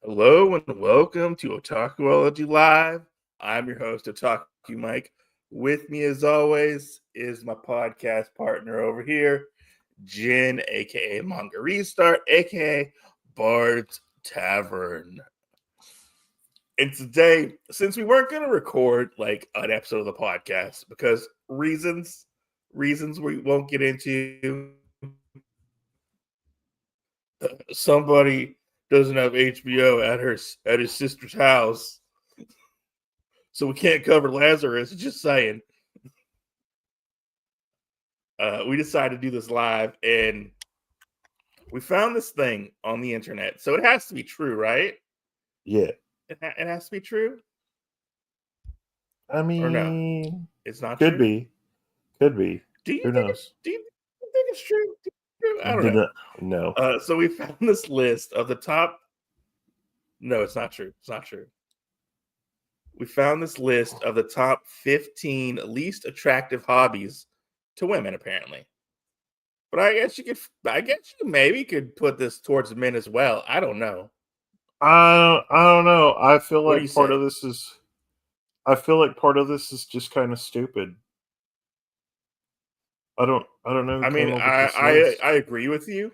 Hello and welcome to Otakuology Live. I'm your host, Otaku Mike. With me, as always, is my podcast partner over here, Jin, aka Manga Restart, aka Bard's Tavern. And today, since we weren't going to record like an episode of the podcast because reasons we won't get into, somebody doesn't have HBO at his sister's house, so we can't cover Lazarus. Just saying. We decided to do this live, and we found this thing on the internet. So it has to be true, right? Yeah. It has to be true, I or no? mean, It's not could true. be. Could be. Do you Who think knows? it's true? I don't know. No. So we found this list of the top. No, it's not true. It's not true. We found this list of the top 15 least attractive hobbies to women, apparently. But I guess you maybe could put this towards men as well. I don't know. I don't know. I feel What do you like part say? of this is. I feel like part of this is just kind of stupid. I don't know who I mean, came up with this list. I agree with you.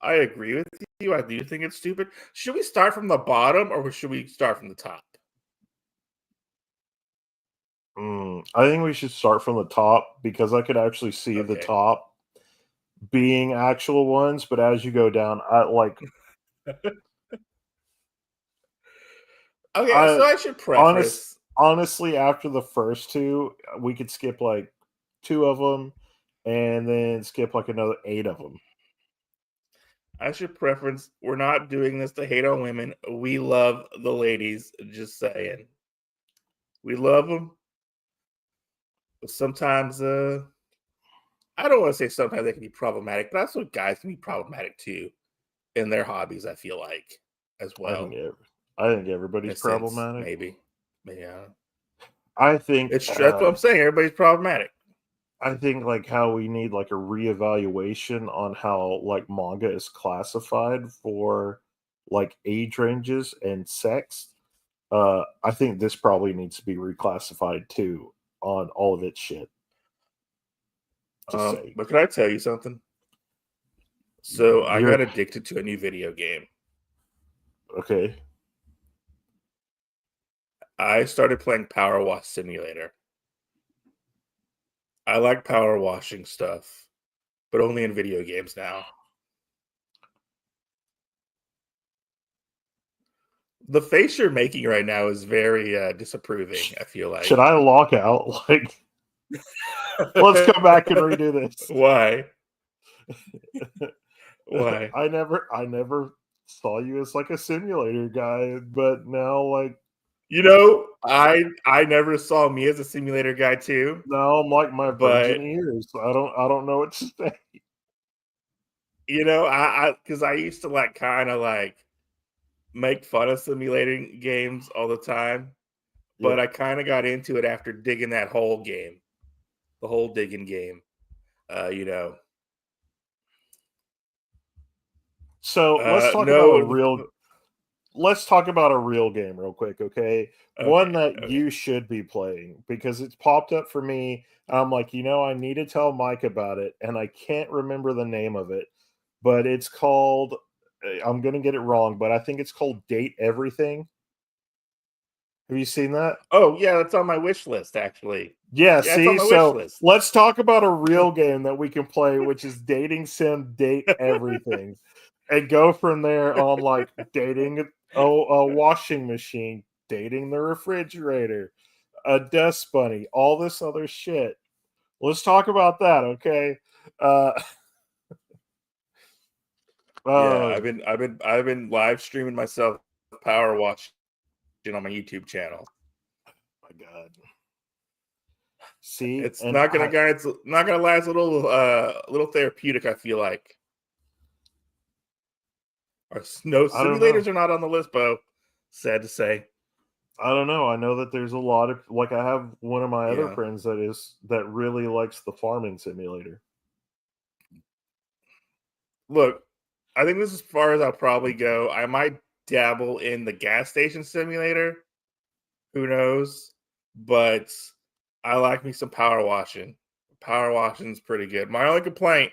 I agree with you. I do think it's stupid. Should we start from the bottom or should we start from the top? I think we should start from the top because I could actually see the Okay. top being actual ones, but as you go down, Okay, so I should preface. honestly, after the first two, we could skip like two of them, and then skip like another 8 of them. I should preference. We're not doing this to hate on women. We love the ladies. Just saying, we love them. But sometimes, I don't want to say sometimes they can be problematic, but that's what guys can be problematic too in their hobbies. I feel like as well. I think In everybody's a sense, problematic. maybe. Yeah, I think that's what I'm saying. Everybody's problematic. I think like how we need like a reevaluation on how like manga is classified for like age ranges and sex. I think this probably needs to be reclassified too on all of its shit. Just say But can I tell you something? So I you're got addicted to a new video game. okay. I started playing Power Wash Simulator. I like power washing stuff, but only in video games now. The face you're making right now is very disapproving, I feel Should like. I log out? Like, let's go back and redo this. Why? Why? I never saw you as like a simulator guy, but now like You know, I never saw me as a simulator guy too, now I'm like my but virgin ears. I don't know what to say. you know, I because I used to like kind of like make fun of simulating games all the time, Yeah. but I kind of got into it after digging that whole game, the whole digging game. You know, So no, let's talk about a real game real quick, okay? One okay, that okay. you should be playing because it's popped up for me. I'm like, I need to tell Mike about it, and I can't remember the name of it, but it's called. I'm gonna get it wrong, but I think it's called Date Everything. Have you seen that? Oh yeah, that's on my wish list actually. Yeah, Yeah, it's on see, my wish so list. let's talk about a real game that we can play, which is Dating Sim Date Everything, and go from there on like dating a washing machine, dating the refrigerator, a dust bunny, all this other shit. Let's talk about that, okay? Uh, Yeah, oh I've been live streaming myself power watching on my YouTube channel. my god. See, It's and not gonna guys, not gonna last a little therapeutic. I feel like our no I don't know. simulators are not on the list, Bo. Sad to say. I don't know. I know that there's a lot of like I have one of my other Yeah. friends that really likes the farming simulator. Look, I think this is as far as I'll probably go. I might dabble in the gas station simulator. Who knows? But I like me some power washing. Power washing is pretty good. My only complaint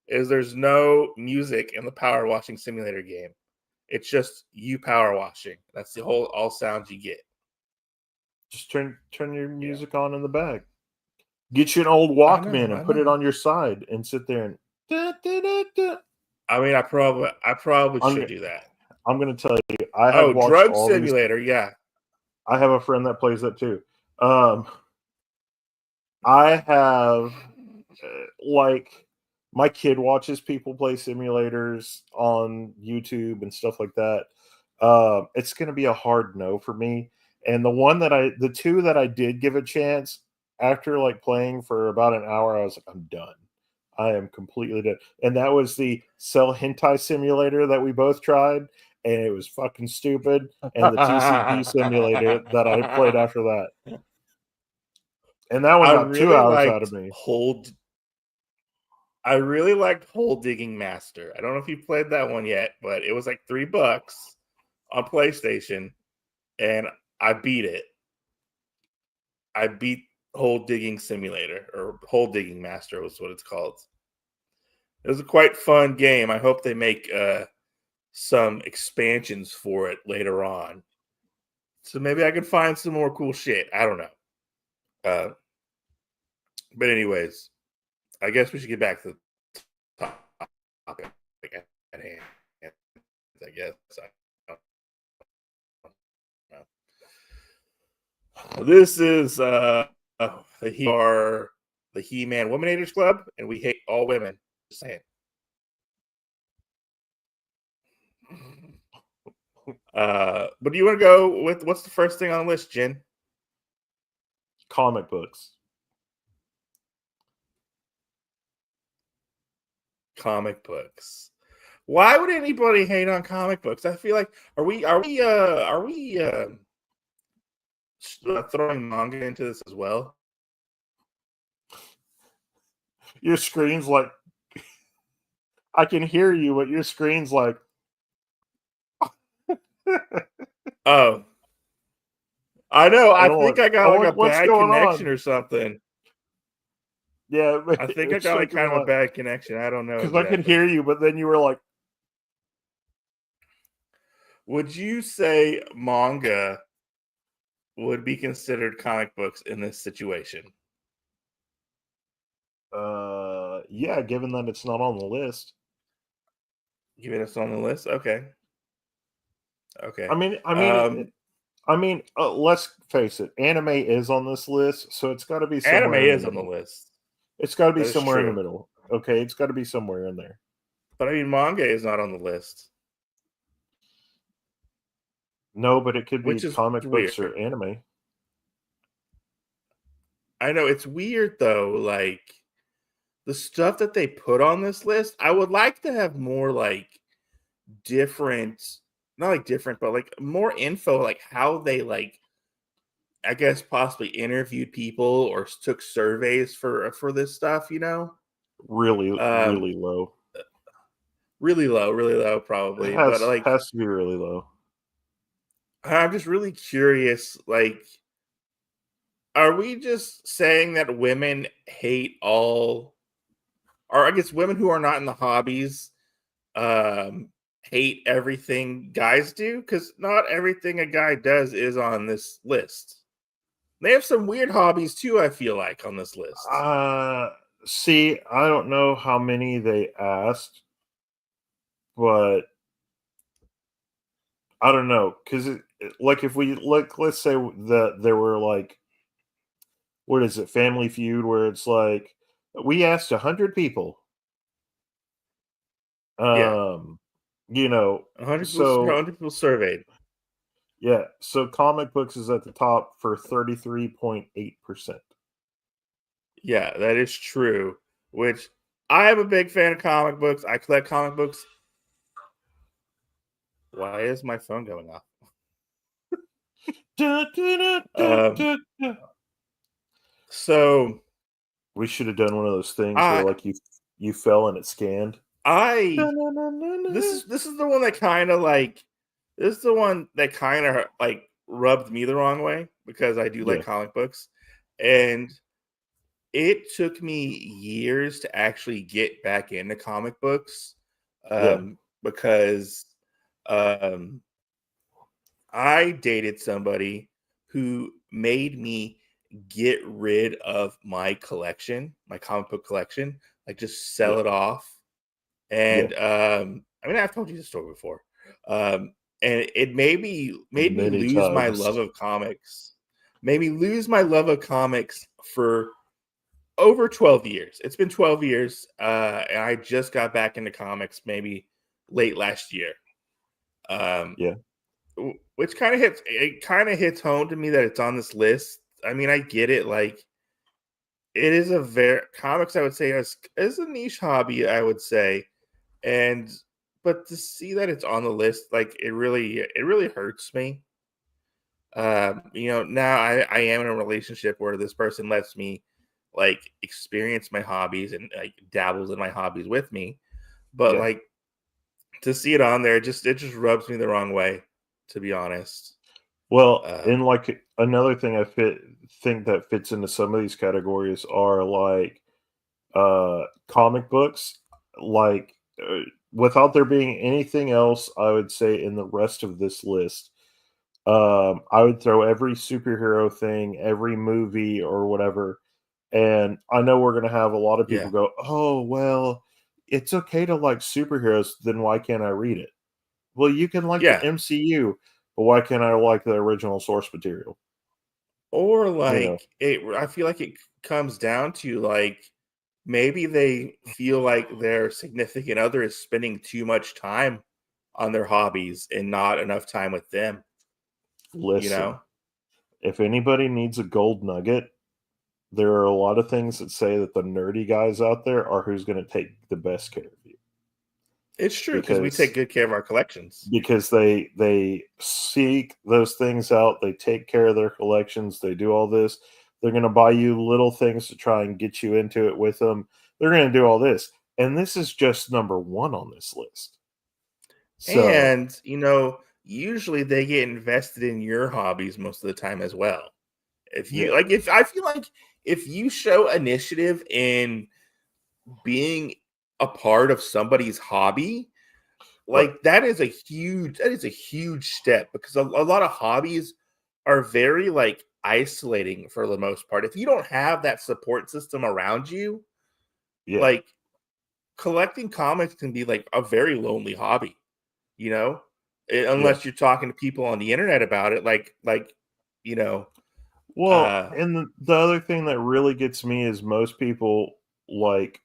is there's no music in the power washing simulator game. It's just you power washing. That's the whole all sounds you get. Just turn your music on in the back. Get you an old Walkman and put it on your side and sit there and. I mean, I probably should do that. I'm going to tell you, I have watched Drug all Simulator. These... Yeah, I have a friend that plays that too. I have like my kid watches people play simulators on YouTube and stuff like that. It's going to be a hard no for me. And the two that I did give a chance after like playing for about an hour, I was like, I'm done. I am completely done. And that was the Cell Hentai Simulator that we both tried, and it was fucking stupid. And the TCP Simulator that I played after that. And that one got 2 hours out of me. I really liked Hole Digging Master. I don't know if you played that one yet, but it was like $3 on PlayStation, and I beat it. I beat Hole Digging Simulator, or Hole Digging Master was what it's called. It was a quite fun game. I hope they make some expansions for it later on. So maybe I can find some more cool shit. I don't know. But anyways, I guess we should get back to the topic at hand. I guess. This is the He-Man Womanators Club, and we hate all women. Just saying. But do you want to go with what's the first thing on the list, Jen? Comic books. Comic books. Why would anybody hate on comic books? I feel like are we throwing manga into this as well? Your screen's like I can hear you, but your screen's like oh. I know. I think I got like a bad connection or something. Yeah, I think I got like kind of a bad connection. I don't know. Because I could hear you, but then you were like, would you say manga would be considered comic books in this situation? Yeah, given that it's not on the list. Given it's on the list? Okay. I mean, let's face it. Anime is on this list, so it's got to be somewhere. Anime is on the list. It's got to be somewhere in the middle. Okay, it's got to be somewhere in there. But I mean, manga is not on the list. No, but it could be comic books or anime. I know it's weird though. Like the stuff that they put on this list, I would like to have more like different, not like different, but like more info, like how they like, I guess possibly interviewed people or took surveys for this stuff. You know, really low, really low, probably. But like has to be really low. I'm just really curious, like. Are we just saying that women hate all, or I guess women who are not in the hobbies hate everything guys do? Because not everything a guy does is on this list. They have some weird hobbies too, I feel like, on this list. See, I don't know how many they asked, but I don't know. Because, like, if we look, let's say that there were like, what is it, Family Feud, where it's like we asked 100 people. You know, 100 people surveyed. Yeah, so comic books is at the top for 33.8%. Yeah, that is true. Which I am a big fan of comic books. I collect comic books. Why is my phone going off? So we should have done one of those things where like you fell and it scanned. This is the one that kind of like This is the one that kind of like rubbed me the wrong way because I do like Yeah. comic books, and it took me years to actually get back into comic books, Yeah. because um, I dated somebody who made me get rid of my collection, my comic book collection, like just Yeah. sell it off. Yeah. And I mean, I've told you the story before. And it made me Many lose my times. love of comics. Made me lose my love of comics for over 12 years. It's been 12 years. And I just got back into comics maybe late last year. Um, Yeah. which kind of hits home to me that it's on this list. I mean, I get it. Like, it is a very comics, I would say, is a niche hobby, I would say. And but to see that it's on the list, like, it really hurts me. Now I am in a relationship where this person lets me like experience my hobbies and like dabbles in my hobbies with me. But Yeah. like, to see it on there, it just rubs me the wrong way, to be honest. Well, Um, and like another thing think that fits into some of these categories are like comic books. Like without there being anything else, I would say in the rest of this list, I would throw every superhero thing, every movie or whatever. And I know we're gonna have a lot of people yeah, go, "Oh, well, it's okay to like superheroes, then why can't I read it?" Well, you can like the yeah. MCU, but why can't I like the original source material? Or You know? like I feel like it comes down to like maybe they feel like their significant other is spending too much time on their hobbies and not enough time with them, you Listen, know? if anybody needs a gold nugget, there are a lot of things that say that the nerdy guys out there are who's gonna take the best care of you It's true because we take because good care of our collections. they seek those things out, they take care of their collections, they do all this. They're gonna buy you little things to try and get you into it with them. They're gonna do all this, and this is just number 1 on this list. So, And, usually they get invested in your hobbies most of the time as well. yeah, If I feel like if you show initiative in being a part of somebody's hobby, right, like that is a huge step because a lot of hobbies are very like isolating for the most part. If you don't have that support system around you, yeah, like, collecting comics can be like a very lonely hobby, you know yeah. unless you're talking to people on the internet about it, you know Well, uh and the other thing that really gets me is most people, like,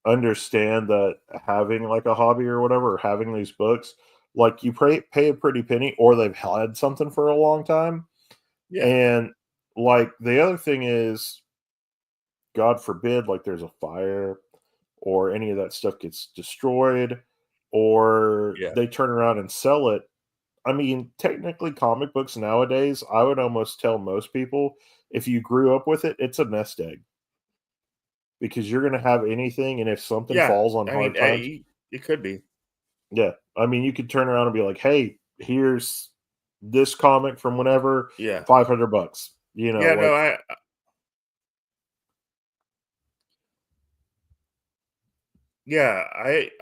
understand that having, like, a hobby or whatever, or having these books, like, you pay a pretty penny or they've had something for a long time, yeah, and, like, the other thing is, God forbid, like, there's a fire or any of that stuff gets destroyed or yeah, they turn around and sell it. I mean, technically, comic books nowadays, I would almost tell most people if you grew up with it, it's a nest egg because you're going to have anything. And if something yeah. falls on I mean, hard times, it could be. yeah, I mean, you could turn around and be like, hey, here's this comic from whenever, Yeah, 500 bucks, yeah. No, like,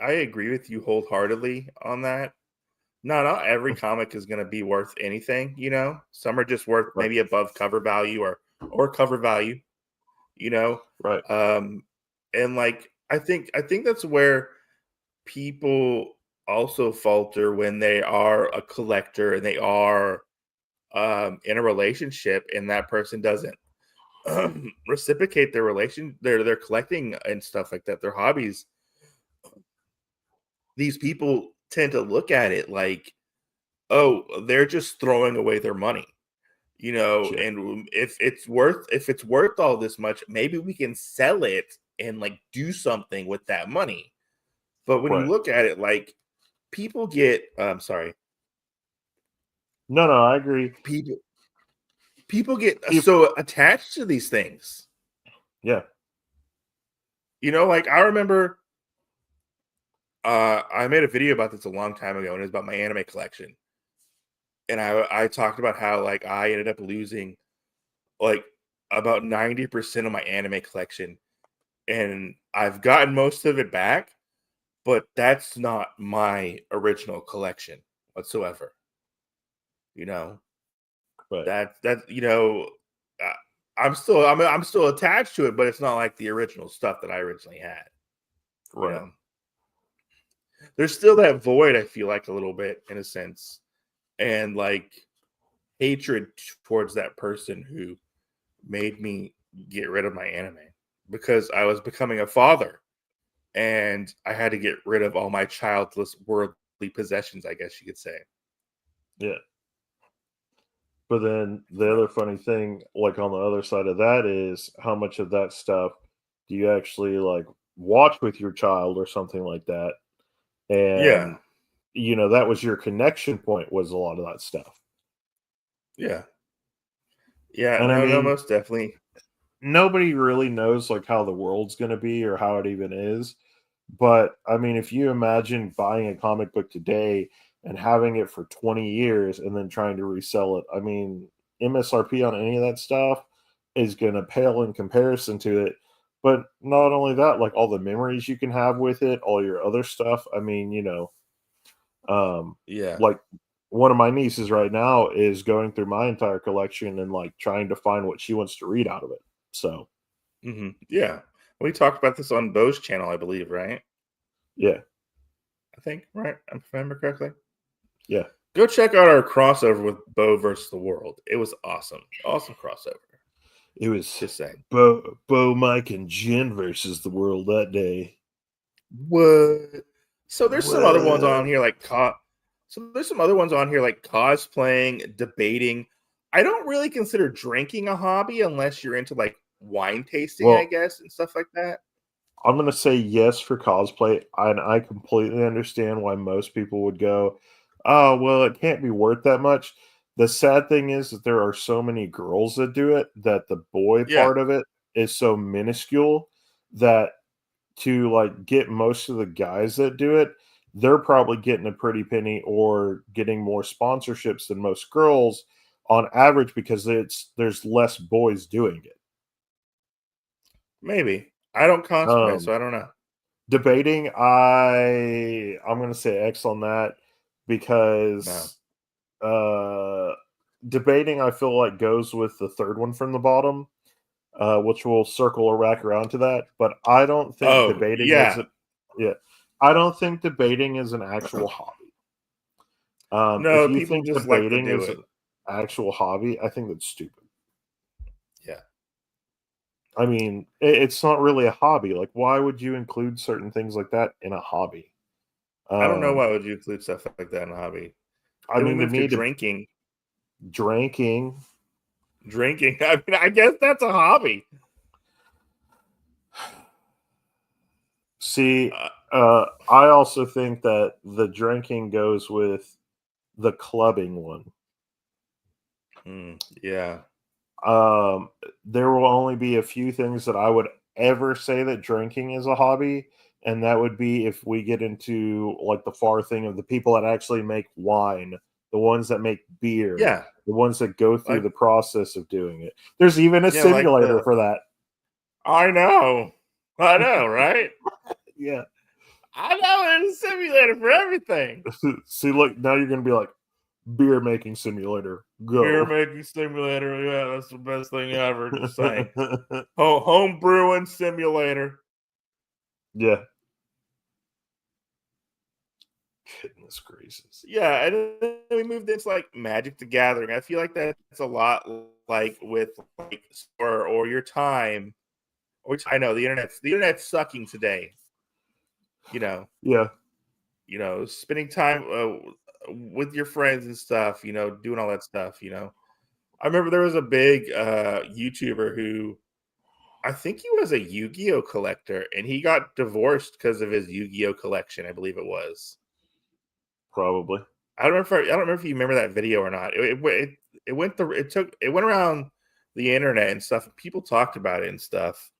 I agree with you wholeheartedly on that. No, not every comic is going to be worth anything. Some are just worth right, maybe above cover value or cover value. you know right, um and like I think that's where people also falter when they are a collector and they are in a relationship and that person doesn't reciprocate their collecting and stuff like that, their hobbies. These people tend to look at it like, oh, they're just throwing away their money, yeah, and if it's worth all this much, maybe we can sell it and like do something with that money. But when you right. look at it, like, people get sorry, No, no, I agree. people people get Peop so attached to these things. Yeah, Like, I remember I made a video about this a long time ago, and it's about my anime collection. and I talked about how like I ended up losing like about 90% of my anime collection, and I've gotten most of it back, but that's not my original collection whatsoever. You know, But that you know, uh, I'm still attached to it, but it's not like the original stuff that I originally had. You right. know, there's still that void. I feel like a little bit in a sense, and like hatred towards that person who made me get rid of my anime because I was becoming a father and I had to get rid of all my childless worldly possessions, I guess you could say. Yeah. But then the other funny thing, like on the other side of that, is how much of that stuff do you actually like watch with your child or something like that? Yeah, And that was your connection point, was a lot of that stuff. yeah, yeah. And I No, no, mean, most definitely. nobody really knows like how the world's going to be or how it even is. But I mean, if you imagine buying a comic book today and having it for 20 years and then trying to resell it, I mean, MSRP on any of that stuff is going to pale in comparison to it. But not only that, like all the memories you can have with it, all your other stuff. I mean, um, Yeah. like one of my nieces right now is going through my entire collection and like trying to find what she wants to read out of it. So, Yeah. We talked about this on Bo's channel, I believe, right? yeah, I think, right? If I remember correctly. yeah. Go check out our crossover with Bo versus the World. It was awesome. Awesome crossover. It was Just saying. Bo, Mike, and Jen versus the world that day. What? So there's some other ones on What? here like so there's some other ones on here like cosplaying, debating. I don't really consider drinking a hobby unless you're into like wine tasting, I Well, guess, and stuff like that. I'm gonna say yes for cosplay, and I completely understand why most people would go, "Oh, well, it can't be worth that much." The sad thing is that there are so many girls that do it that the boy Yeah, part of it is so minuscule that to like get most of the guys that do it, they're probably getting a pretty penny or getting more sponsorships than most girls on average because there's less boys doing it. maybe. I don't cosplay, Um, so I don't know. Debating, I'm gonna say X on that No. because uh debating I feel like goes with the third one from the bottom, which will circle or rack around to that. But I don't think Oh, debating is yeah. a yeah. I don't think debating is an actual hobby. If No, you people think just like to debating do is it. an actual hobby, I think that's stupid. Yeah. I mean, it's not really a hobby. Like, why would you include certain things like that in a hobby? I don't know Um, why would you include stuff like that in a hobby. I Then we mean, to move to me, drinking. drinking. Drinking. I mean, I guess that's a hobby. See, Uh, I also think that the drinking goes with the clubbing one. yeah. There will only be a few things that I would ever say that drinking is a hobby, and that would be if we get into like the far thing of the people that actually make wine, the ones that make beer, Yeah. the ones that go through Like the process of doing it. There's even a yeah, like simulator the for that. I know. I know, right? Yeah. I know there's a simulator for everything. See, look, now you're gonna be like beer making simulator. Beer Go. making simulator. Yeah, that's the best thing ever. Just saying. Home brewing simulator. Yeah. Goodness gracious. Yeah, and then we moved into like Magic the Gathering. I feel like that's a lot like with like or your time. Or I know the internet's sucking today. You know, Yeah. spending time with your friends and stuff. Doing all that stuff. I remember there was a big YouTuber who I think he was a Yu-Gi-Oh collector, and he got divorced because of his Yu-Gi-Oh collection. I believe it was. Probably. I don't remember if you remember that video or not. It went through. It went around the internet and stuff. People talked about it and stuff.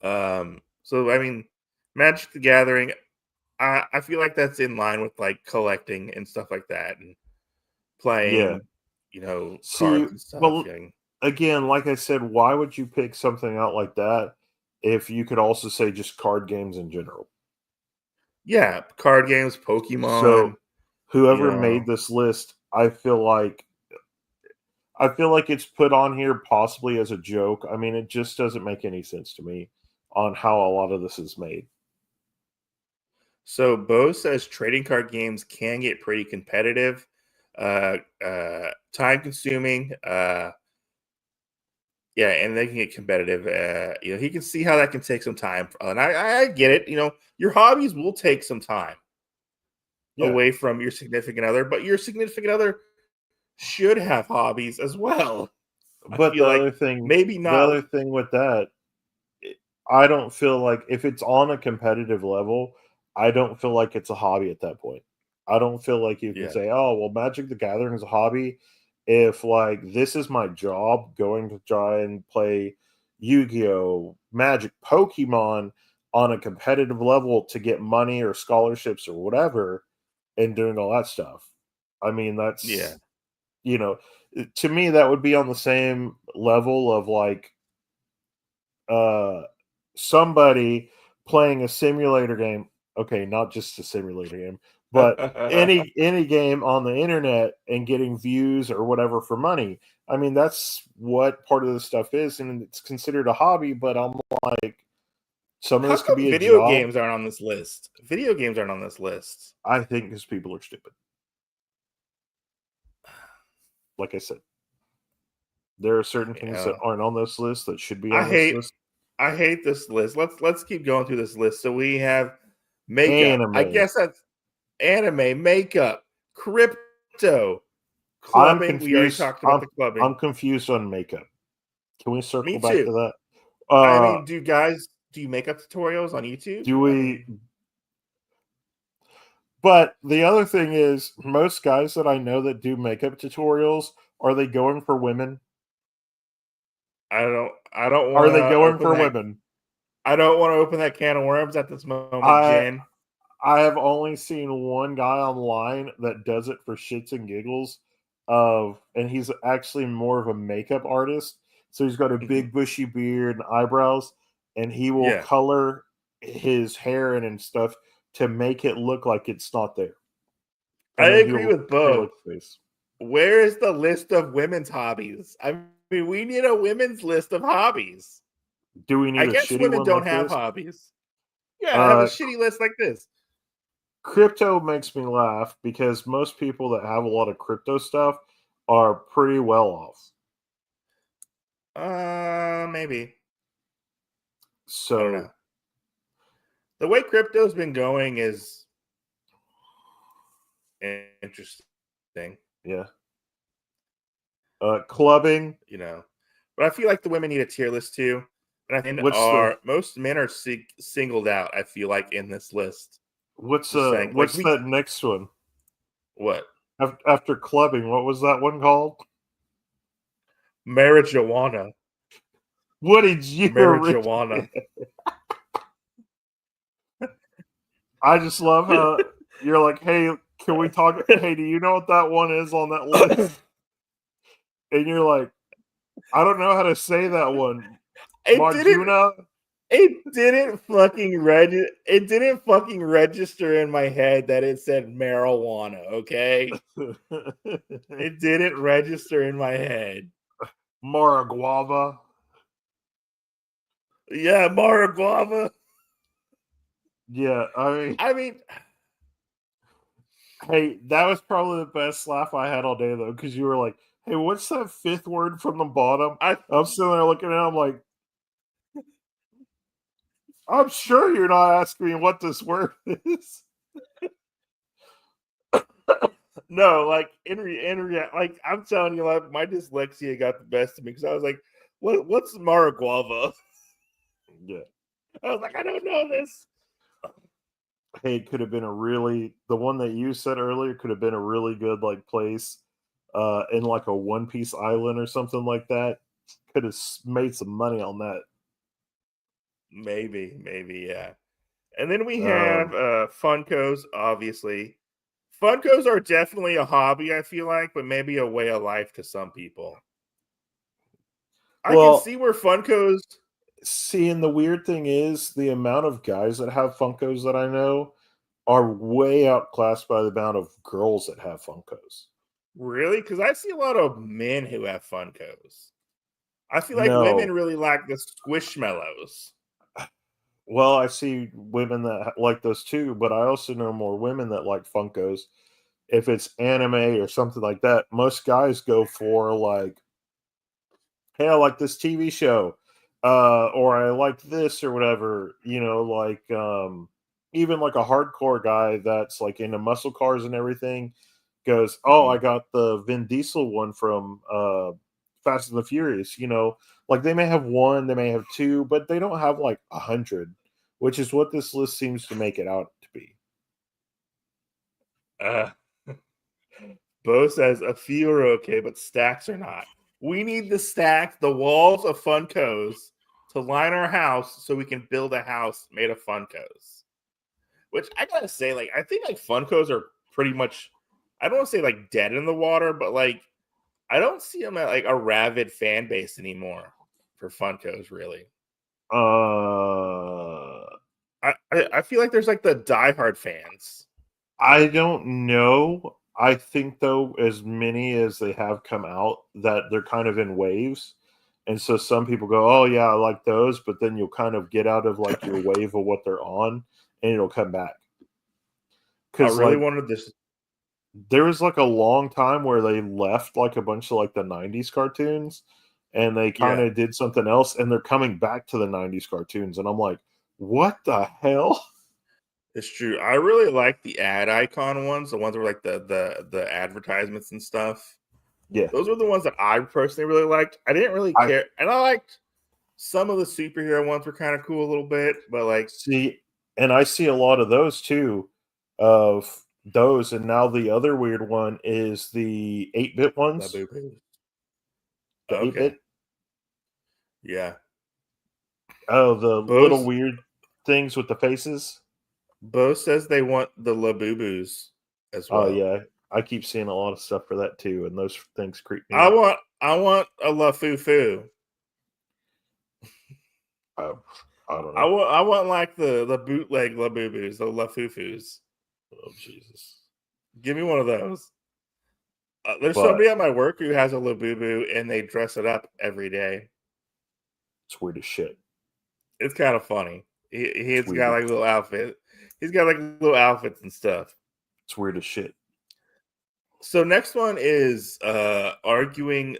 So I mean, Magic the Gathering. I feel like that's in line with like collecting and stuff like that, and Yeah. playing, See, cards and stuff. well, again, like I said, why would you pick something out like that if you could also say just card games in general? Yeah, card games, Pokemon. So, whoever made this list, I feel like it's put on here possibly as a joke. I mean, it just doesn't make any sense to me on how a lot of this is made. So Bo says trading card games can get pretty competitive, time consuming. Yeah, and they can get competitive. He can see how that can take some time, and I get it. Your hobbies will take some time Yeah. away from your significant other, but your significant other should have hobbies as well. I But feel the like other thing, maybe the not. other thing with that, I don't feel like if it's on a competitive level, I don't feel like it's a hobby at that point. I don't feel like you can Yeah, say, "Oh, well, Magic the Gathering is a hobby." If like this is my job, going to try and play Yu-Gi-Oh, Magic, Pokemon on a competitive level to get money or scholarships or whatever, and doing all that stuff. I mean, yeah. that's you know, to me that would be on the same level of like uh somebody playing a simulator game, okay, not just a simulator game, but any game on the internet and getting views or whatever for money. I mean, that's what part of this stuff is, and it's considered a hobby, but I'm like, some of How this could come be a video job. games aren't on this list? Video games aren't on this list. I think because people are stupid. Like I said, there are certain things that Yeah. aren't on this list that should be I on this hate list. I hate this list. Let's keep going through this list. So we have makeup. I Anime. guess that's anime, makeup, crypto, I'm clubbing. We already confused. talked about the clubbing. I'm confused on makeup. Can we circle Me back to too. that? I Uh, mean, do guys do makeup tutorials on YouTube? do I we? mean, But the other thing is, most guys that I know that do makeup tutorials, are they going for women? I don't Are want they to going open for that. women? I don't want to open that can of worms at this moment, I Jen. I have only seen one guy online that does it for shits and giggles and he's actually more of a makeup artist. So he's got a Mhm. big bushy beard and eyebrows, and he will Yeah, color his hair and stuff to make it look like it's not there. I And then agree with he'll Bo. look face. Where is the list of women's hobbies? I mean, we need a women's list of hobbies. Do we I need a guess shitty women one don't like have this? hobbies. Yeah, have a Uh shitty list like this. Crypto makes me laugh because most people that have a lot of crypto stuff are pretty well off. Maybe. I don't know. So, The way crypto's been going is interesting, yeah. Clubbing. you know. But I feel like the women need a tier list too. And I think What's the most men are singled out, I feel like, in this list. Just saying. Like what's that next one? what? After clubbing, what was that one called? Marijuana. What did you Marijuana. I just love how you're like, "Hey, can we talk? Hey, do you know what that one is on that list?" And you're like, "I don't know how to say that one." It didn't Marjuna? it didn't fucking register in my head that it said marijuana, okay? It didn't register in my head. Maraguava. Yeah, marijuana. Yeah, I mean, hey, that was probably the best laugh I had all day though, because you were like, "Hey, what's that fifth word from the bottom?" I I'm sitting there looking at it, I'm like, "I'm sure you're not asking me what this word is." no, like like I'm telling you, like my dyslexia got the best of me because I was like, what's marijuana? Yeah. I was like, I don't know this. Hey, it could have been the one that you said earlier could have been a really good like place in like a One Piece island or something like that. Could have made some money on that. Maybe, yeah. And then we have Funkos, obviously. Funkos are definitely a hobby, I feel like, but maybe a way of life to some people. I can Well, see where Funkos. see, and the weird thing is the amount of guys that have Funkos that I know are way outclassed by the amount of girls that have Funkos. Really? Because I see a lot of men who have Funkos. I feel like women No. really like the squishmallows. Well, I see women that like those too, but I also know more women that like Funkos. If it's anime or something like that, most guys go for like, hey, I like this TV show, or I like this or whatever. Like even like a hardcore guy that's like into muscle cars and everything goes, oh, I Mhm. got the Vin Diesel one from Fast and the Furious. Like they may have one, they may have two, but they don't have like 100, which is what this list seems to make it out to be. Uh, Bo says a few are okay, but stacks are not. We need the walls of Funkos to line our house so we can build a house made of Funkos. Which I gotta say, like, I think like Funkos are pretty much, I don't want to say like dead in the water, but like I don't see them at like a rabid fan base anymore for Funkos, really. Uh, I feel like there's like the diehard fans. I don't know. I think though, as many as they have come out, that they're kind of in waves. And so some people go, oh yeah, I like those, but then you'll kind of get out of like your wave of what they're on and it'll come back. I Cause really like wanted this. there was like a long time where they left like a bunch of like the 90s cartoons and they kind Yeah, of did something else and they're coming back to the 90s cartoons. And I'm like, what the hell? it's true. I really like the ad icon ones, the ones where like the advertisements and stuff. Yeah. Those were the ones that I personally really liked. I didn't really I care, and I liked some of the superhero ones were kind of cool a little bit, but like see, and I see a lot of those too, of those. And now the other weird one is the 8-bit La ones, Boo Boo. the Okay, 8-bit. yeah. Oh, the little Bose weird things with the faces. Bose says they want the Labubus as Oh well. yeah, I keep seeing a lot of stuff for that too, and those things creep me I out. want I want a La Foo Foo. Oh, I don't know. I want like the bootleg Labubus, the La Foo Foos. Oh Jesus! Give me one of those. There's But somebody at my work who has a Labubu and they dress it up every day. it's weird as shit. It's kind of funny. It's He's got weird. like little outfit. He's got like little outfits and stuff. It's weird as shit. So next one is arguing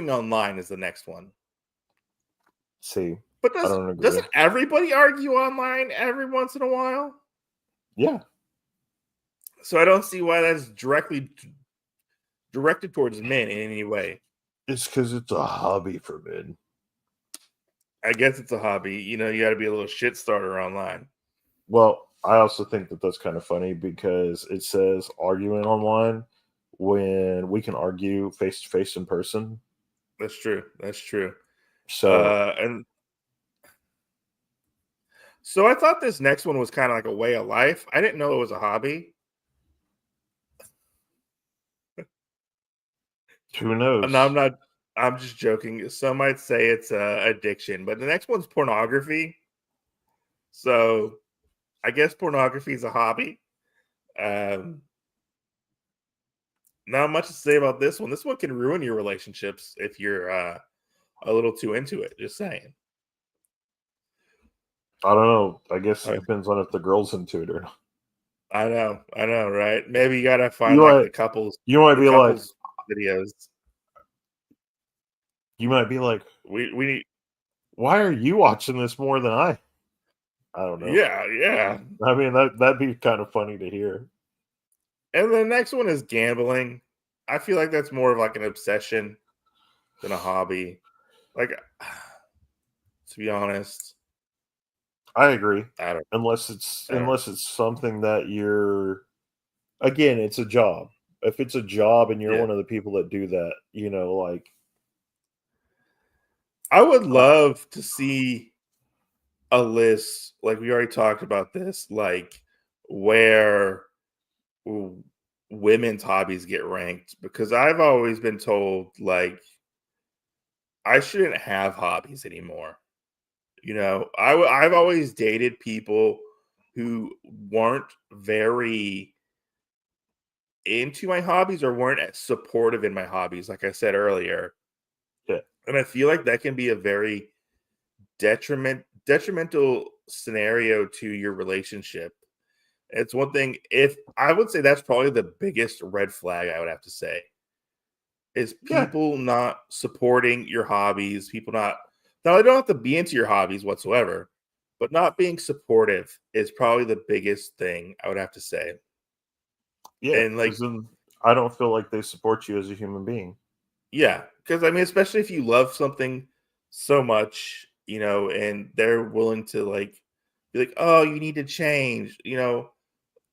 online is the next one. See, But I don't agree. doesn't everybody argue online every once in a while? Yeah, So I don't see why that's directed towards men in any way. it's because it's a hobby for men. I guess it's a hobby. You know, you got to be a little shit starter online. Well, I also think that that's kind of funny because it says arguing online when we can argue face to face in person. That's true. That's true. So And so I thought this next one was kind of like a way of life. I didn't know it was a hobby. who No, I'm knows? not. I'm just joking. Some might say it's addiction, but the next one's pornography. So I guess pornography is a hobby. Um, Not much to say about this one. This one can ruin your relationships if you're a little too into it. Just saying. I don't know. I guess it I depends on if the girl's into it or not. I know, right? Maybe you gotta find You like might you might the be like couples videos. you might be like, We need, why are you watching this more than I? I don't know. yeah. I mean that'd be kind of funny to hear. And the next one is gambling. I feel like that's more of like an obsession than a hobby. Like, to be honest, I agree. I don't. I don't. Unless it's something that you're again, it's a job. If it's a job and you're Yeah, one of the people that do that, like I would love to see a list, like we already talked about this, like where women's hobbies get ranked, because I've always been told like I shouldn't have hobbies anymore. I've always dated people who weren't very into my hobbies or weren't as supportive in my hobbies, like I said earlier. Yeah. And I feel like that can be a very detrimental scenario to your relationship. It's one thing, if I would say that's probably the biggest red flag I would have to say is Yeah. people not supporting your hobbies, people not now they don't have to be into your hobbies whatsoever, but not being supportive is probably the biggest thing I would have to say. Yeah. And like, Because then I don't feel like they support you as a human being. yeah, because I mean, especially if you love something so much, and they're willing to like be like, oh, you need to change,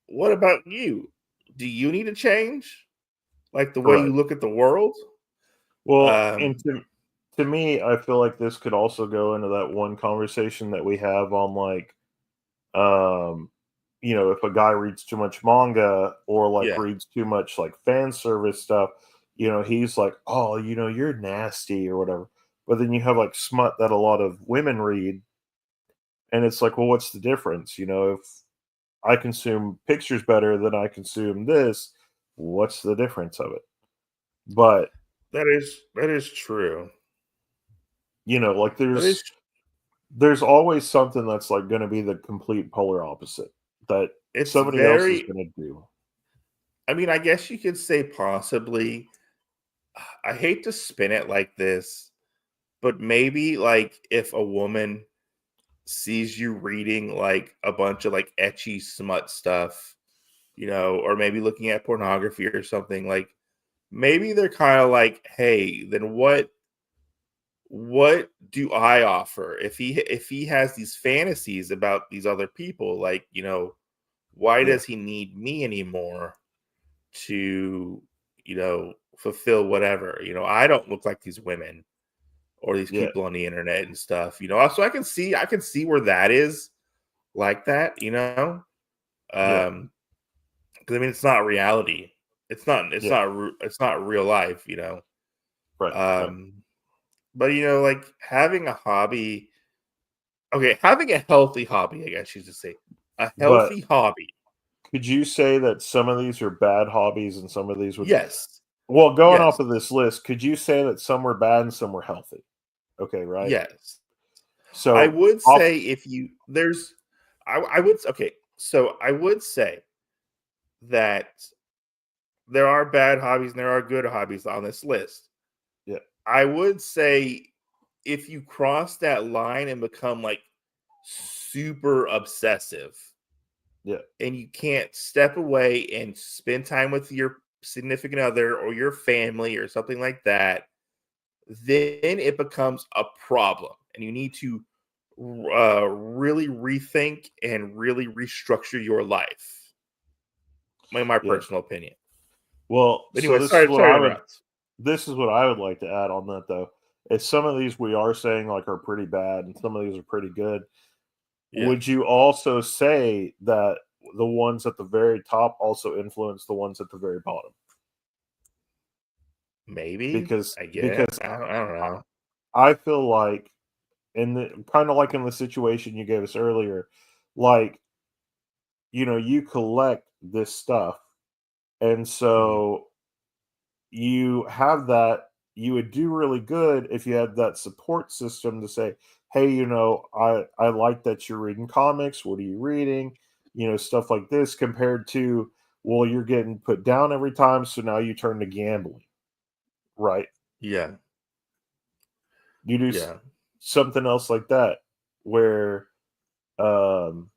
what about you? Do you need to change? Like the way Right. you look at the world? Well, and Um, to me, I feel like this could also go into that one conversation that we have on like, um, if a guy reads too much manga or like yeah, reads too much like fan service stuff, he's like, oh, you're nasty or whatever. But then you have like smut that a lot of women read, and it's like, well, what's the difference? If I consume pictures better than I consume this, what's the difference of it? But that is true. like That is there's always something that's like going to be the complete polar opposite that it's somebody else is very going to do. I mean, I guess you could say possibly. I hate to spin it like this, but maybe like if a woman sees you reading like a bunch of like etchy smut stuff, or maybe looking at pornography or something, like maybe they're kind of like, hey, then what do I offer? If he has these fantasies about these other people, like, why Yeah, does he need me anymore to, fulfill whatever? I don't look like these women or these yeah, people on the internet and stuff. So I can see where that is like that. yeah, Because I mean it's not reality. It's not it's yeah. not it's not real life. Right, right. Um but like having a hobby, okay, having a healthy hobby, I guess you should say. A But healthy hobby. could you say that some of these are bad hobbies and some of these would? Yes. Well, going Yes. off of this list, could you say that some were bad and some were healthy? Okay, right. Yes. I So would off. say if you there's I would okay, so I would say that there are bad hobbies and there are good hobbies on this list. Yeah, I would say if you cross that line and become like super obsessive yeah, and you can't step away and spend time with your significant other or your family or something like that, then it becomes a problem and you need to really rethink and really restructure your life. My yeah. personal opinion. Well, But so anyway, this is sorry, what sorry I to would. interrupt. This is what I would like to add on that though. Is some of these we are saying like are pretty bad and some of these are pretty good. Yeah, Would you also say that the ones at the very top also influence the ones at the very bottom? maybe. Because I guess because I don't know. I feel like in the kind of like in the situation you gave us earlier, like you collect this stuff, and Mhm. so you have that. You would do really good if you had that support system to say, "Hey, I like that you're reading comics. What are you reading?" Stuff like this. Compared to, well, you're getting put down every time, so now you turn to gambling, right? Yeah, You do yeah, something else like that, where um,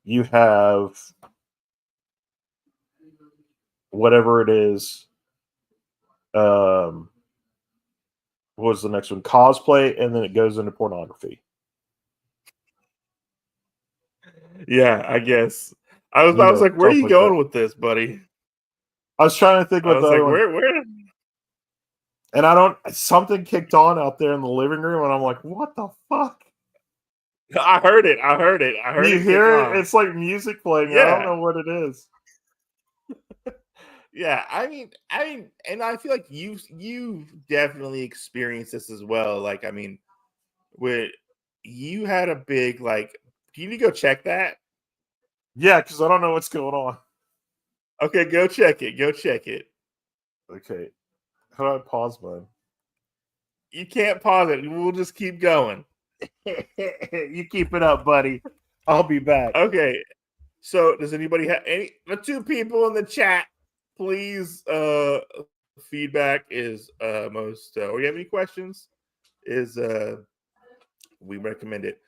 you have whatever it is. Um, what was the next one? Cosplay, and then it goes into pornography. yeah. I guess I was like, where are Stuff you like that. going with this, buddy? I was trying to think I what the was other like, one. where? And I don't. Something kicked on out there in the living room, and I'm like, "What the fuck?" I heard it. I heard it. I heard You it kick hear it? on. It's like music playing. I don't Yeah. know what it is. Yeah, and I feel like you definitely experienced this as well. Like, I mean, with you had a big like. Do you need to go check that? Yeah, because I don't know what's going on. Okay, go check it. Go check it. Okay, how do I pause mine? You can't pause it. We'll just keep going. You keep it up, buddy. I'll be back. Okay. So, does anybody have any? The two people in the chat, please. Feedback is most. Or you have any questions? Is we recommend it.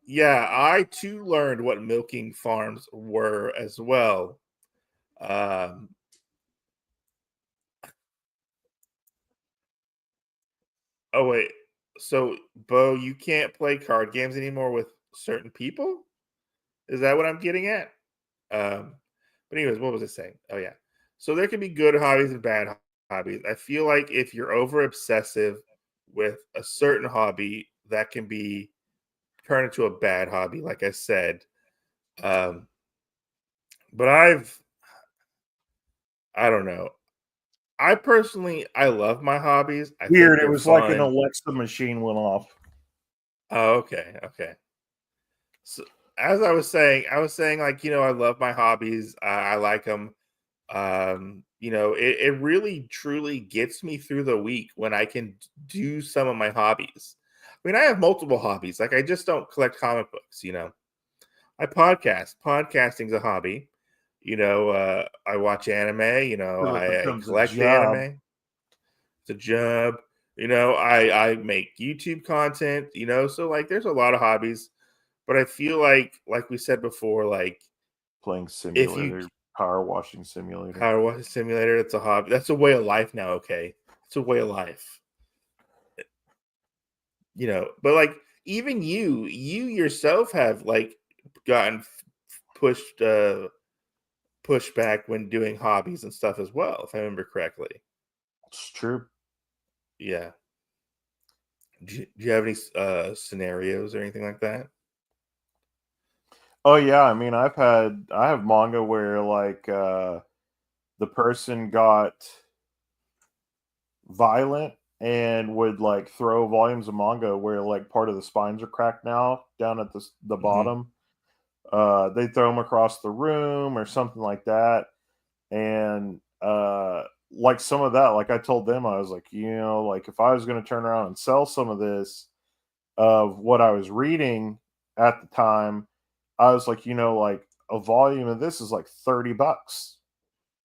Yeah, I too learned what milking farms were as well. Um, oh wait, so Bo, you can't play card games anymore with certain people? Is that what I'm getting at? But anyways, what was I saying? Oh yeah, so there can be good hobbies and bad hobbies. I feel like if you're over obsessive with a certain hobby, that can be turned into a bad hobby. Like I said, um, but I don't know. I personally, I love my hobbies. I think Weird. It they're was like an fun. Alexa machine went off. Oh, okay, okay. So as I was saying like I love my hobbies. I like them. It really truly gets me through the week when I can do some of my hobbies. I mean, I have multiple hobbies. Like I just don't collect comic books. I podcast. Podcasting's a hobby. I watch anime. Till it I becomes a collect job. anime. It's a job. I make YouTube content. So like there's a lot of hobbies, but I feel like we said before, like Playing if you simulator, power washing simulator. power wash simulator, it's a hobby. That's a way of life now. Okay, it's a way of life. But like even you yourself have like gotten pushed pushed back when doing hobbies and stuff as well, if I remember correctly. It's true. Yeah. Do you have any scenarios or anything like that? Oh yeah, I mean, I have manga where like the person got violent and would like throw volumes of manga where like part of the spines are cracked now down at the Hmm. bottom. They throw them across the room or something like that, and like some of that, like I told them, I was like, like if I was going to turn around and sell some of this of what I was reading at the time, I was like, like a volume of this is like $30.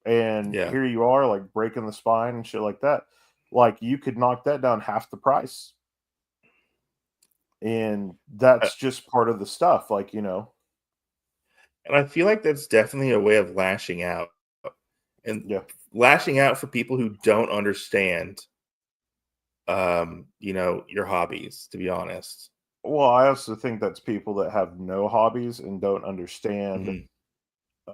And Yeah. here you are, like breaking the spine and shit like that. Like you could knock that down half the price. And Uh, that's just part of the stuff. Like, and I feel like that's definitely a way of lashing out and yeah. lashing out for people who don't understand your hobbies, to be honest. Well, I also think that's people that have no hobbies and don't understand Hmm.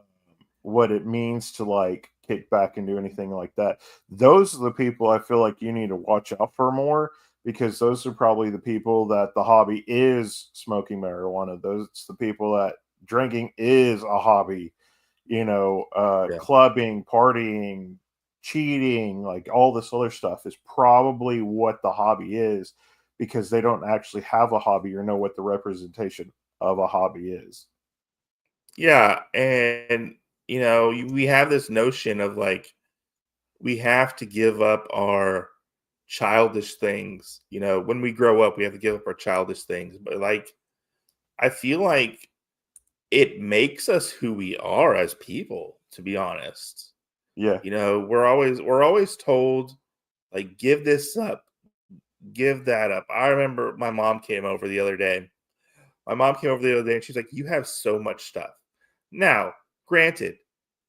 what it means to like kick back and do anything like that. Those are the people I feel like you need to watch out for more, because those are probably the people that the hobby is smoking marijuana. Those the people that drinking is a hobby, Yeah. clubbing, partying, cheating, like all this other stuff is probably what the hobby is, because they don't actually have a hobby or know what the representation of a hobby is. Yeah, and we have this notion of like we have to give up our childish things. When we grow up, we have to give up our childish things. But like, I feel like it makes us who we are as people. To be honest, Yeah. we're always told like give this up, give that up. I remember my mom came over the other day. My mom came over the other day and she's like, "You have so much stuff." Now, granted,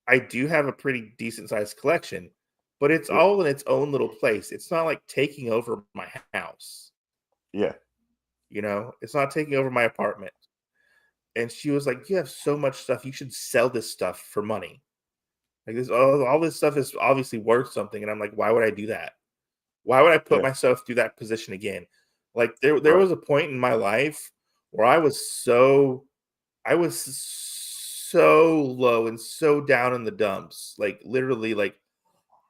I do have a pretty decent sized collection, but it's Yeah. all in its own little place. It's not like taking over my house. Yeah. It's not taking over my apartment. And she was like, "You have so much stuff. You should sell this stuff for money. Like this, all this stuff is obviously worth something." And I'm like, "Why would I do that?" Why would I put Yeah. myself through that position again? Like there Right. was a point in my life where I was so low and so down in the dumps. Like literally, like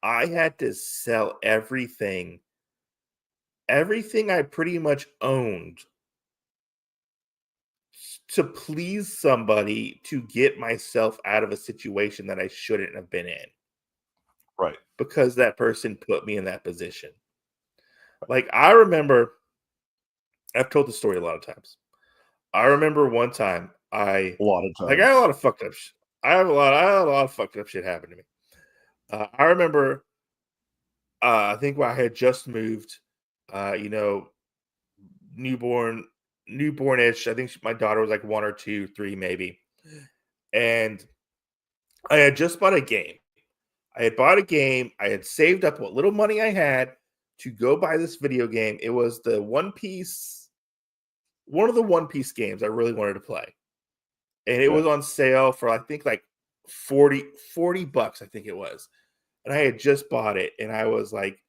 I had to sell everything I pretty much owned to please somebody to get myself out of a situation that I shouldn't have been in Right. because that person put me in that position. Like I remember, I've told the story a lot of times. I remember one time A lot of I had a times. lot of fucked up I had a lot of fucked up shit happen to me. I remember, I think when I had just moved, you know, newborn, newbornish. I think my daughter was like 1 or 2, 3 maybe, and I had just bought a game. I had bought a game. I had saved up what little money I had to go buy this video game. It was the One Piece, one of the One Piece games I really wanted to play. And it Yeah. was on sale for I think like 40 bucks, I think it was. And I had just bought it. And I was like,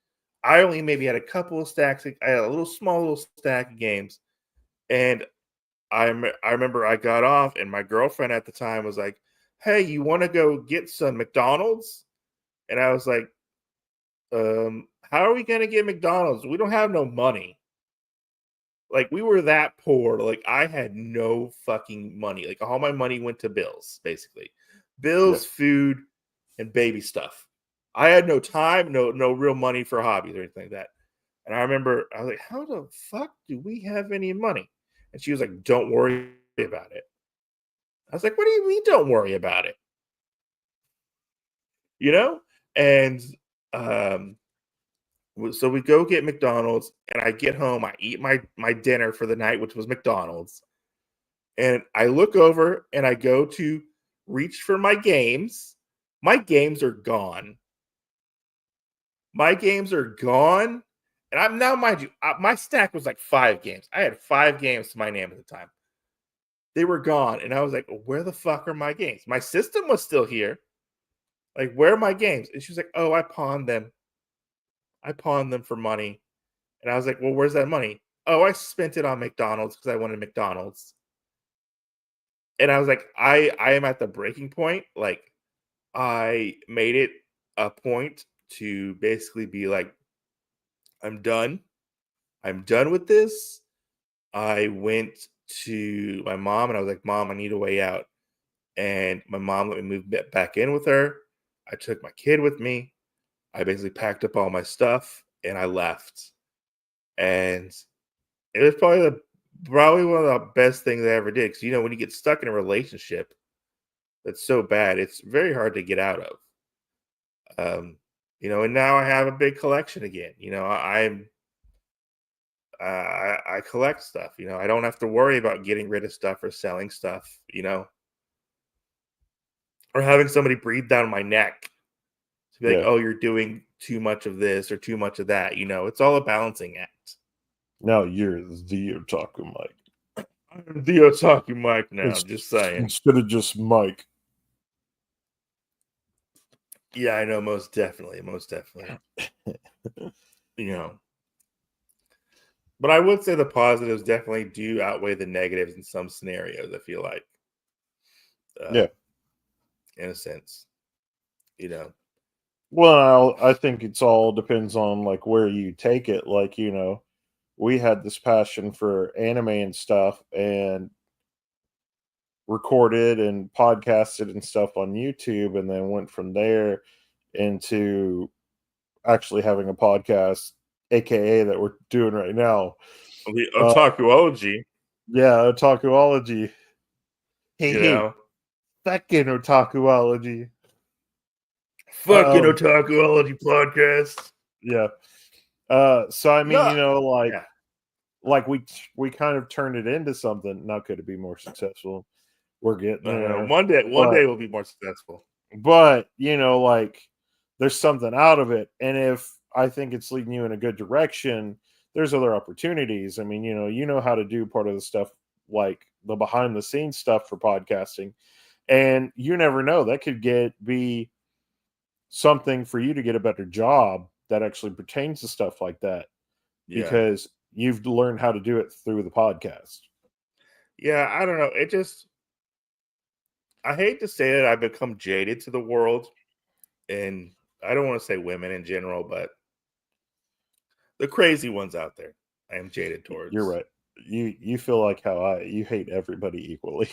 I only maybe had a couple of stacks. I had a little stack of games. And I remember I got off, and my girlfriend at the time was like, "Hey, you want to go get some McDonald's?" And I was like, how are we gonna get McDonald's? We don't have no money. Like we were that poor. Like I had no fucking money. Like all my money went to bills, basically. Yeah. Bills, food, and baby stuff. I had no time, no real money for hobbies or anything like that. And I remember I was like, how the fuck do we have any money? And she was like, don't worry about it. I was like, what do you mean don't worry about it? You know? And um so we go get McDonald's, and I get home, I eat my dinner for the night, which was McDonald's. And I look over and I go to reach for my games. My games are gone. My games are gone. And I'm now, mind you, my stack was like 5 games. I had 5 games to my name at the time. They were gone. And I was like, where the fuck are my games? My system was still here. Like, where are my games? And she was like, oh, I pawned them. I pawned them for money. And I was like, well, where's that money? Oh, I spent it on McDonald's because I wanted McDonald's. And I was like, I am at the breaking point. Like, I made it a point to basically be like, I'm done. I'm done with this. I went to my mom and I was like, Mom, I need a way out. And my mom let me move back in with her. I took my kid with me. I basically packed up all my stuff and I left. And it was probably one of the best things I ever did. Because when you get stuck in a relationship that's so bad, it's very hard to get out of. And now I have a big collection again. I collect stuff. I don't have to worry about getting rid of stuff or selling stuff. Or having somebody breathe down my neck to be like, Yeah. "Oh, you're doing too much of this or too much of that." It's all a balancing act. Now you're the Otaku Mike. I'm the Otaku Mike now. It's, Just saying. instead of just Mike. Yeah, I know. Most definitely. Most definitely. you know. But I would say the positives definitely do outweigh the negatives in some scenarios. I feel like, Yeah. in a sense, you know. Well, I think it's all depends on like where you take it. Like, we had this passion for anime and stuff and recorded and podcasted and stuff on YouTube and then went from there into actually having a podcast, aka that we're doing right now. The Uh, Otakuology, yeah, Otakuology. you Hey, know, fucking Otakuology. fucking Otakuology podcast. Yeah. So I mean, No, yeah, like we kind of turned it into something. Now could it be more successful? We're getting there. one day But we'll be more successful. like there's something out of it. And if I think it's leading you in a good direction, there's other opportunities. I mean, you know how to do part of the stuff like the behind the scenes stuff for podcasting. And you never know, that could be something for you to get a better job that actually pertains to stuff like that Yeah. because you've learned how to do it through the podcast. Yeah, I don't know. I hate to say it, I've become jaded to the world, and I don't want to say women in general, but the crazy ones out there, I am jaded You're towards. right. You feel like how you hate everybody equally.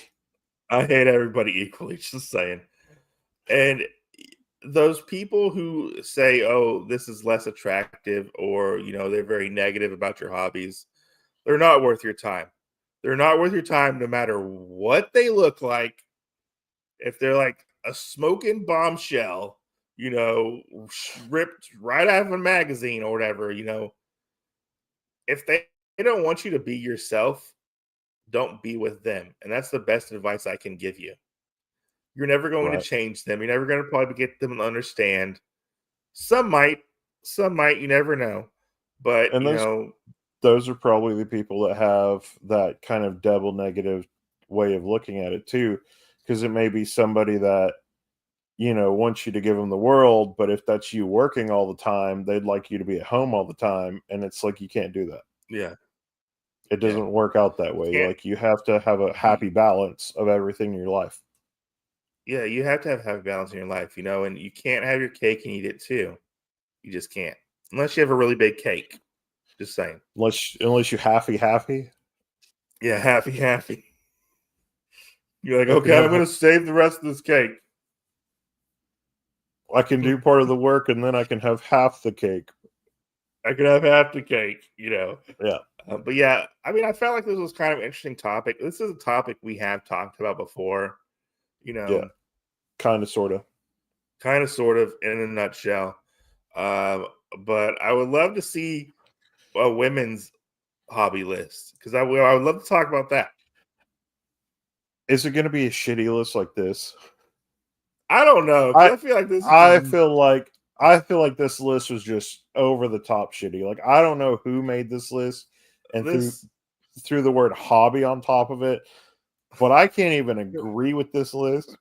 I hate everybody equally, just saying. And those people who say, "Oh, this is less attractive," or they're very negative about your hobbies, they're not worth your time. They're not worth your time, no matter what they look like. If they're like a smoking bombshell, ripped right out of a magazine or whatever, if they don't want you to be yourself, don't be with them. And that's the best advice I can give you. You're never going to Right. change them. You're never going to probably get them to understand. Some might, you never know. But, And those are probably the people that have that kind of double negative way of looking at it too, because it may be somebody that wants you to give them the world, but if that's you working all the time, they'd like you to be at home all the time, and it's like you can't do that. yeah, It yeah. doesn't work out that You way. can't, Like you have to have a you, happy balance of everything in your life. yeah, you have to have balance in your life, and you can't have your cake and eat it too. You just can't. Unless you have a really big cake. Just saying. Unless you happy. Yeah, happy. You're like, I can okay, I'm have gonna save the rest of this cake. I can do part of the work and then I can have half the cake. I could have half the cake, Yeah. But yeah, I mean, I felt like this was kind of an interesting topic. This is a topic we have talked about before, you Yeah. know, Kind of sorta. kind of sort of in a nutshell. Um, but I would love to see a women's hobby list because I would love to talk about that. Is it gonna be a shitty list like this? I don't know because I I feel like this is I just feel like I feel like this list was just over the top shitty. Like I don't know who made this list and this threw the word hobby on top of it, but I can't even agree with this list.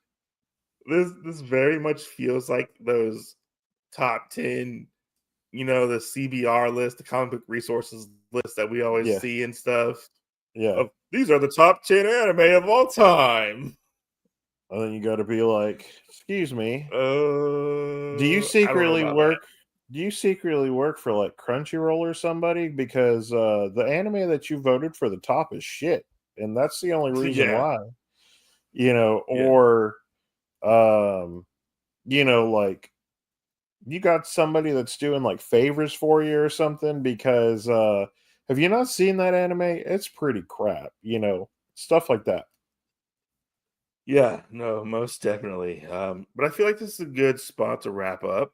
this very much feels like those top 10, the CBR list, the comic book resources list that we always Yeah, see and stuff. yeah. Of these are the top 10 anime of all time. And then you got to be like, "Excuse me, I don't know about that. do you secretly work for like Crunchyroll or somebody? Because the anime that you voted for the top is shit, and that's the only reason Yeah, why." yeah, Or like you got somebody that's doing like favors for you or something because have you not seen that anime? It's pretty crap, stuff like that. yeah. No, most definitely. But I feel like this is a good spot to wrap up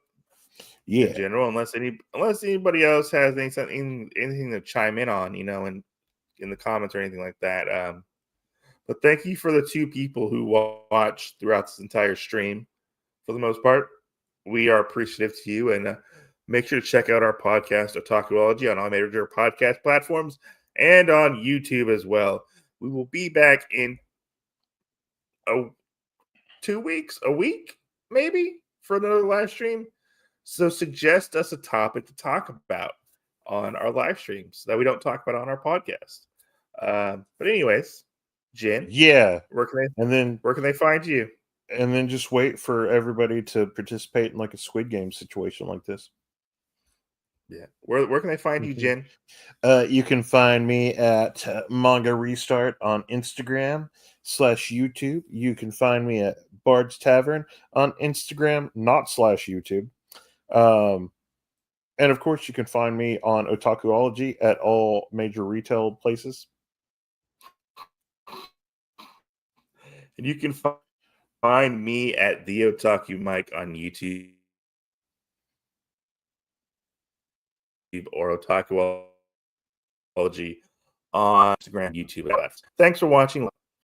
in Yeah. general, unless anybody else has anything to chime in on, in the comments or anything like that. But thank you for the two people who watched throughout this entire stream. For the most part, we are appreciative to you, and make sure to check out our podcast, Otakuology, on all major podcast platforms and on YouTube as well. We will be back in 2 weeks, a week, maybe, for another live stream. So suggest us a topic to talk about on our live streams that we don't talk about on our podcast. But anyways, Jen, Yeah. where can they And then where can they find you? just wait for everybody to participate in like a Squid Game situation like this. Yeah, where can they find you, Jen? You can find me at Manga Restart on Instagram/YouTube. You can find me at Bard's Tavern on Instagram, not /YouTube. Um, and of course, you can find me on Otakuology at all major retail places. And you can find me at the Otaku Mike on YouTube or Otakuology on Instagram, YouTube. Thanks for watching.